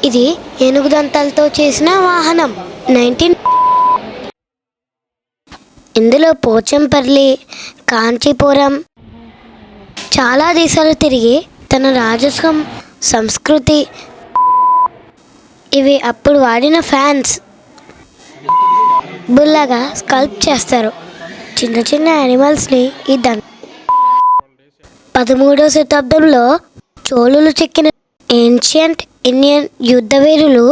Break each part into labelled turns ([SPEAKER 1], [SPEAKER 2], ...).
[SPEAKER 1] ఇది ఏనుగు దంతాలతో చేసిన వాహనం. ఇందులో పోచంపల్లి, కాంచీపురం చాలా దేశాలు తిరిగి తన రాజసం, సంస్కృతి, ఇవి అప్పుడు వాడిన ఫ్యాన్స్ బుల్లగా స్కల్ప్ చేస్తారు. చిన్న చిన్న యానిమల్స్ని ఈ 13వ శతాబ్దంలో చోళులు చెక్కిన ఏన్షియంట్ ఇండియన్ యుద్ధవీరులు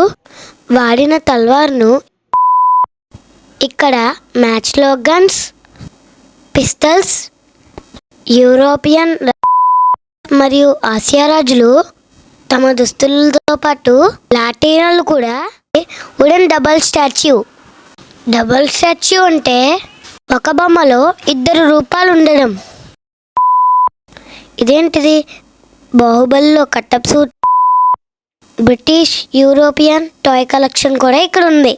[SPEAKER 1] వాడిన తల్వార్ను ఇక్కడ మ్యాచ్లో గన్స్, పిస్టల్స్, యూరోపియన్ మరియు ఆసియా రాజులు తమ దుస్తులతో పాటు లాటినోలు కూడా వుడెన్ డబల్ స్టాచ్యూ అంటే ఒక బొమ్మలో 2 రూపాలు ఉండడం. ఇదేంటిది? బాహుబలిలో Kattappa suit, British European toy collection కూడా ఇక్కడ ఉంది.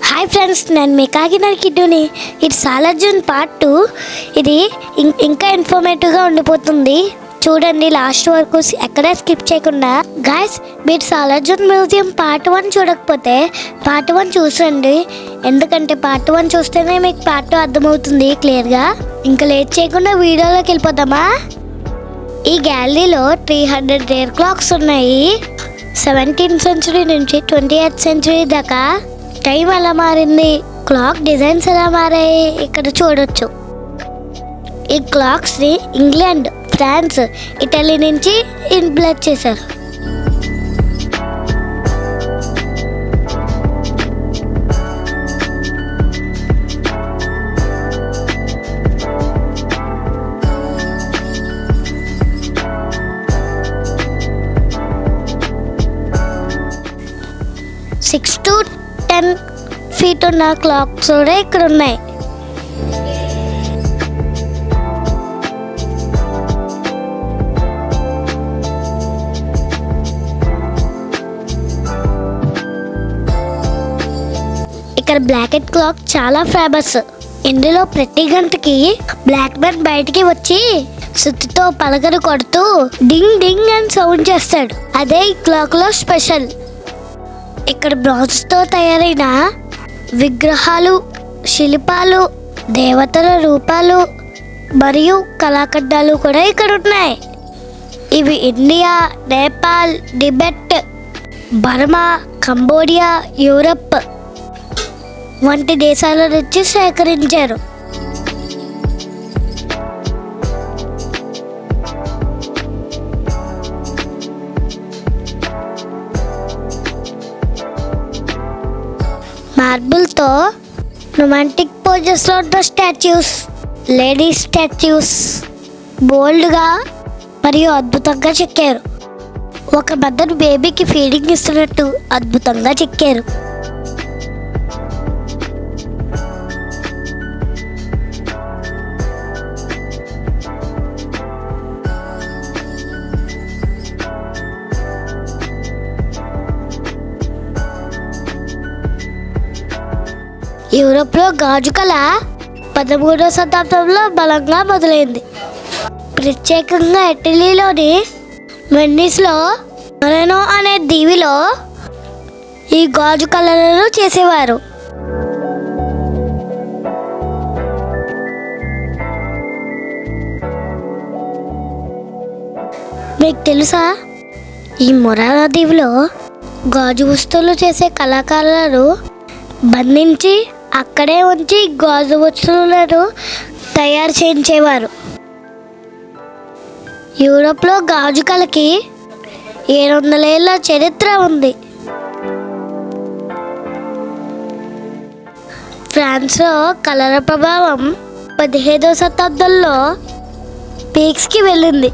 [SPEAKER 1] హాయ్ ఫ్రెండ్స్, నేను మీ కాకినాడ కిడ్డుని. ఇది సాలార్జున్ పార్ట్ 2. ఇది ఇంకా ఇన్ఫర్మేటివ్గా ఉండిపోతుంది. చూడండి లాస్ట్ వరకు ఎక్కడా స్కిప్ చేయకుండా. గాయస్, మీరు సాలార్జున్ మ్యూజియం పార్ట్ 1 చూడకపోతే పార్ట్ 1 చూసండి. ఎందుకంటే పార్ట్ 1 చూస్తేనే మీకు పార్ట్ 2 అర్థమవుతుంది క్లియర్గా. ఇంకా లేట్ చేయకుండా వీడియోలోకి వెళ్ళిపోదామా? ఈ గ్యాలరీలో 300 రేర్ క్లాక్స్ ఉన్నాయి. 17th సెంచరీ నుంచి 20th సెంచరీ దాకా టైం ఎలా మారింది, క్లాక్ డిజైన్స్ ఎలా మారాయి ఇక్కడ చూడొచ్చు. ఈ క్లాక్స్ని ఇంగ్లాండ్, ఫ్రాన్స్, ఇటలీ నుంచి ఇంప్లెక్ట్ చేశారు. సిక్స్ to 10 feet ఉన్న క్లాక్స్ కూడా ఇక్కడ ఉన్నాయి. ఇక్కడ బ్లాక్ హెడ్ క్లాక్ చాలా ఫేమస్. ఇందులో ప్రతి గంటకి బ్లాక్ మ్యాన్ బయటికి వచ్చి సుత్తితో పలకలు కొడుతూ డింగ్ డింగ్ అని సౌండ్ చేస్తాడు. అదే ఈ క్లాక్ లో స్పెషల్. ఇక్కడ బ్రాంజ్తో తయారైన విగ్రహాలు, శిల్పాలు, దేవతల రూపాలు మరియు కళాఖండాలు కూడా ఇక్కడ ఉన్నాయి. ఇవి India, Nepal, Tibet, Burma, Cambodia, Europe వంటి దేశాల నుంచి సేకరించారు. మార్బుల్తో రొమాంటిక్ పోజెస్లో ఉన్న స్టాచ్యూస్, లేడీస్ స్టాచ్యూస్ బోల్డ్గా మరియు అద్భుతంగా చెక్కారు. ఒక మదర్ బేబీకి ఫీడింగ్ ఇస్తున్నట్టు అద్భుతంగా చెక్కారు. యూరోప్లో గాజు కళ 13వ శతాబ్దంలో బలంగా మొదలైంది. ప్రత్యేకంగా ఇటలీలోని వెన్నీస్లో మొరెనో అనే దీవిలో ఈ గాజు కళలను చేసేవారు. మీకు తెలుసా, ఈ మొరెనో దీవిలో గాజు వస్తువులు చేసే కళాకారులను బంధించి అక్కడే ఉంచి గాజు వస్తువులను తయారు చేయించేవారు. యూరోప్లో గాజు కళకి 700 ఏళ్ల చరిత్ర ఉంది. ఫ్రాన్స్లో కళల ప్రభావం 15వ శతాబ్దంలో పీక్స్కి వెళ్ళింది.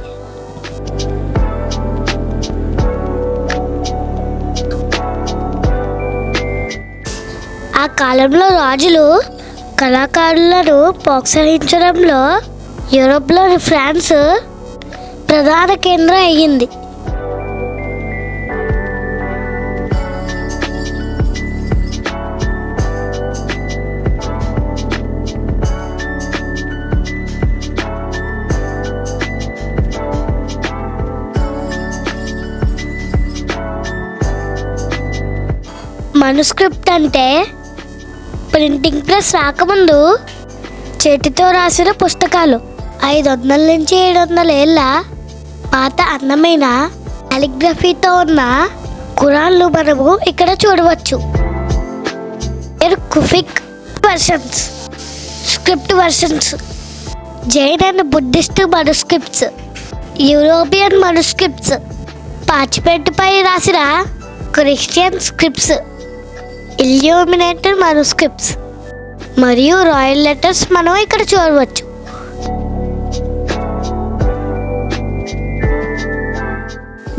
[SPEAKER 1] ఆ కాలంలో రాజులు కళాకారులను ప్రోత్సహించడంలో యూరోప్లోని ఫ్రాన్స్ ప్రధాన కేంద్రం అయ్యింది. మనుస్క్రిప్ట్ అంటే ప్రింటింగ్ ప్రెస్ రాకముందు చేతితో రాసిన పుస్తకాలు. 500 నుంచి 700 ఏళ్ళ పాత అందమైన కాలిగ్రఫీతో ఉన్న ఖురాన్లు మనము ఇక్కడ చూడవచ్చు. Kufic versions, script versions, Jain and Buddhist manuscripts, European manuscripts, పార్చ్మెంట్పై రాసిన క్రిస్టియన్ స్క్రిప్ట్స్, ఇల్యూమినేటెడ్ మనుస్క్రిప్ట్స్ మరియు రాయల్ లెటర్స్ మనం ఇక్కడ చూడవచ్చు.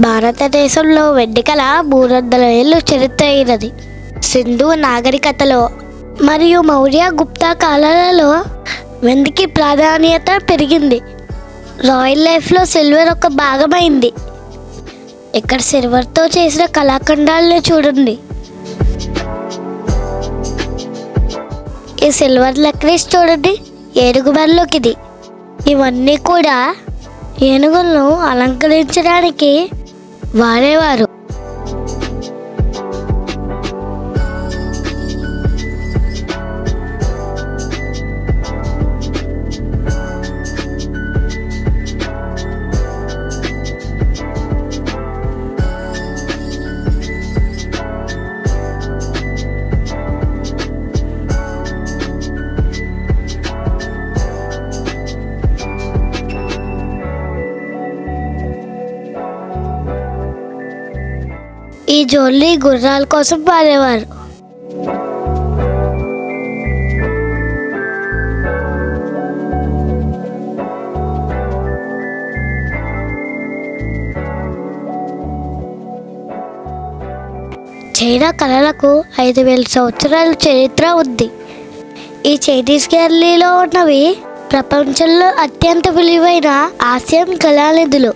[SPEAKER 1] భారతదేశంలో వెండి కళ 300 ఏళ్ళు చరిత్ర అయినది. సింధు నాగరికతలో మరియు మౌర్య గుప్తా కాలాలలో వెండికి ప్రాధాన్యత పెరిగింది. రాయల్ లైఫ్లో సిల్వర్ ఒక భాగమైంది. ఇక్కడ సిల్వర్తో చేసిన కళాఖండాలను చూడండి. ఈ సిల్వర్ నెక్లెస్ చూడండి, ఏనుగు బరిలోకి ఇది. ఇవన్నీ కూడా ఏనుగులను అలంకరించడానికి వాడేవారు. ఈ జోళ్ళి గుర్రాల కోసం వాడేవారు. చైనా కళలకు 5000 సంవత్సరాల చరిత్ర ఉంది. ఈ చైనీస్ గ్యాలరీలో ఉన్నవి ప్రపంచంలో అత్యంత విలువైన ఆసియన్ కళానిధులు.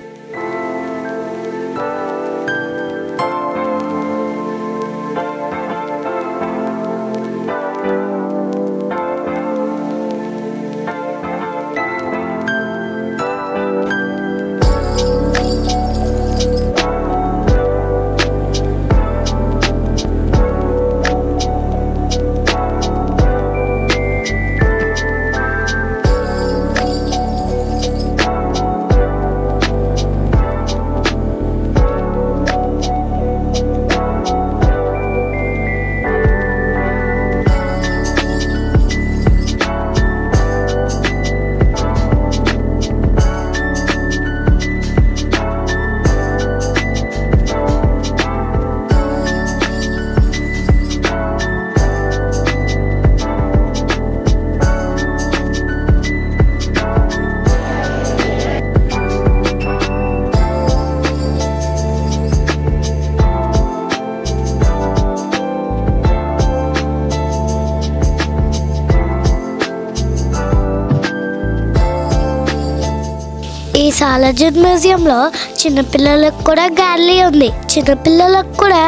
[SPEAKER 1] ఈ సాలార్జంగ్ మ్యూజియంలో చిన్నపిల్లలకు కూడా గ్యాలరీ ఉంది. చిన్నపిల్లలకు కూడా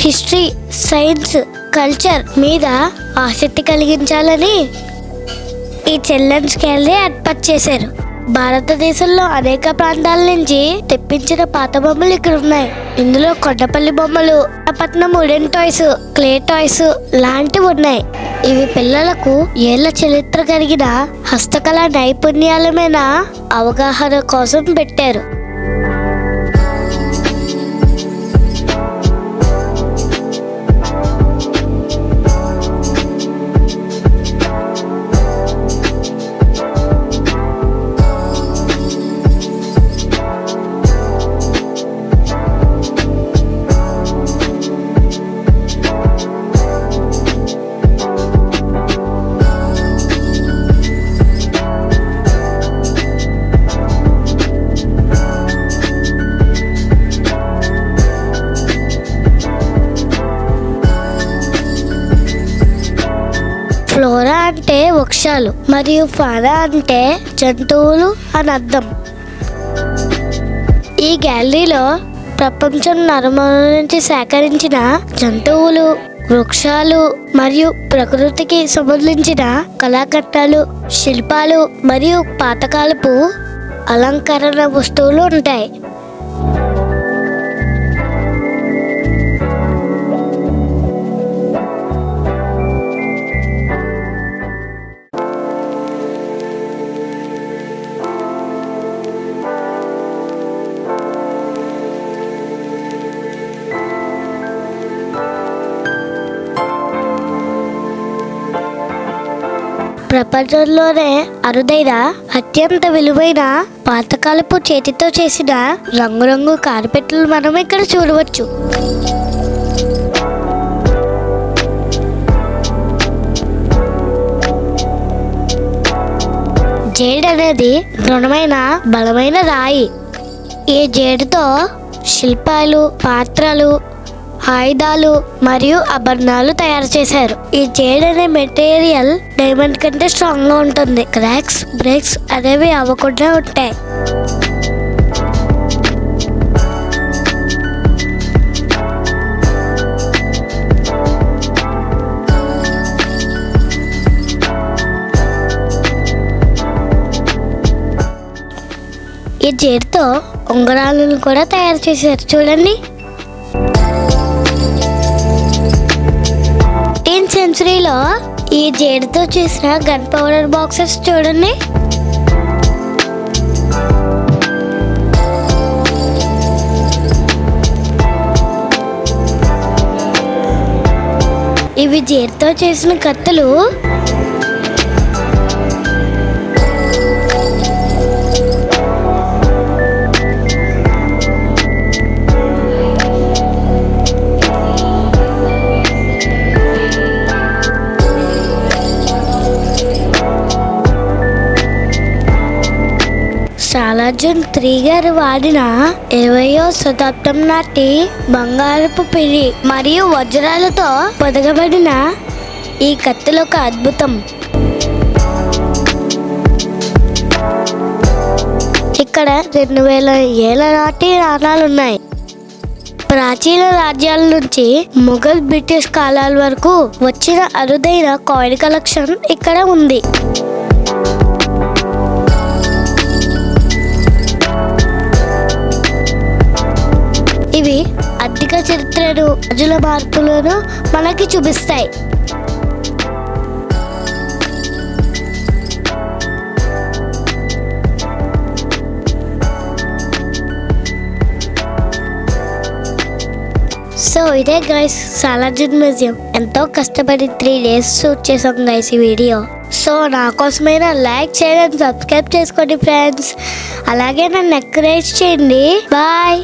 [SPEAKER 1] హిస్టరీ, సైన్స్, కల్చర్ మీద ఆసక్తి కలిగించాలని ఈ చిల్డ్రన్స్ గ్యాలరీ ఏర్పాటు చేశారు. భారతదేశంలో అనేక ప్రాంతాల నుంచి తెప్పించిన పాత బొమ్మలు ఇక్కడ ఉన్నాయి. ఇందులో కొండపల్లి బొమ్మలు, పట్నం వుడెన్ టాయ్స్, క్లే టాయ్స్ లాంటివి ఉన్నాయి. ఇవి పిల్లలకు ఏళ్ల చరిత్ర కలిగిన హస్తకళ నైపుణ్యాల మీద అవగాహన కోసం పెట్టారు. ఫ్లోరా అంటే వృక్షాలు మరియు ఫానా అంటే జంతువులు అని అర్థం. ఈ గ్యాలరీలో ప్రపంచం నలుమూలల నుంచి సేకరించిన జంతువులు, వృక్షాలు మరియు ప్రకృతికి సంబంధించిన కళాకట్టాలు, శిల్పాలు మరియు పాతకాలపు అలంకరణ వస్తువులు ఉంటాయి. ప్రపంచంలోనే అరుదైన అత్యంత విలువైన పాతకాలపు చేతితో చేసిన రంగురంగు కార్పెట్లు మనం ఇక్కడ చూడవచ్చు. జేడ్ అనేది దృఢమైన బలమైన రాయి. ఈ జేడుతో శిల్పాలు, పాత్రలు, ఆయుధాలు మరియు ఆభరణాలు తయారు చేశారు. ఈ జేడ్ అనే మెటీరియల్ డైమండ్ కంటే స్ట్రాంగ్ గా ఉంటుంది. క్రాక్స్, బ్రేక్స్ అనేవి అవ్వకుండా ఉంటాయి. ఈ జేడుతో ఉంగరాలను కూడా తయారు చేశారు. చూడండి, 18th సెంచరీలో ఈ జేడుతో చేసిన గన్ పౌడర్ బాక్సెస్ చూడండి. ఇవి జేడుతో చేసిన కత్తులు. సాలార్జంగ్ III గారు వాడిన 20వ శతాబ్దం నాటి బంగారపు పిడి మరియు వజ్రాలతో పొదగబడిన ఈ కత్తులు ఒక అద్భుతం. ఇక్కడ 2000 ఏళ్ల నాటి నాణాలున్నాయి. ప్రాచీన రాజ్యాల నుంచి మొఘల్, బ్రిటిష్ కాలాల వరకు వచ్చిన అరుదైన కాయిన్ కలెక్షన్ ఇక్కడ ఉంది. ఇవి ఆర్థిక చరిత్రను, రాజుల మార్పులను మనకి చూపిస్తాయి. సో ఇదే గైస్ సాలార్జంగ్ మ్యూజియం. ఎంతో కష్టపడి 3 days షూట్ చేసాం గైస్ ఈ వీడియో. సో నా కోసమైనా లైక్ చేయండి, సబ్స్క్రైబ్ చేసుకోండి ఫ్రెండ్స్. అలాగే నన్ను ఎంకరేజ్ చేయండి. బాయ్.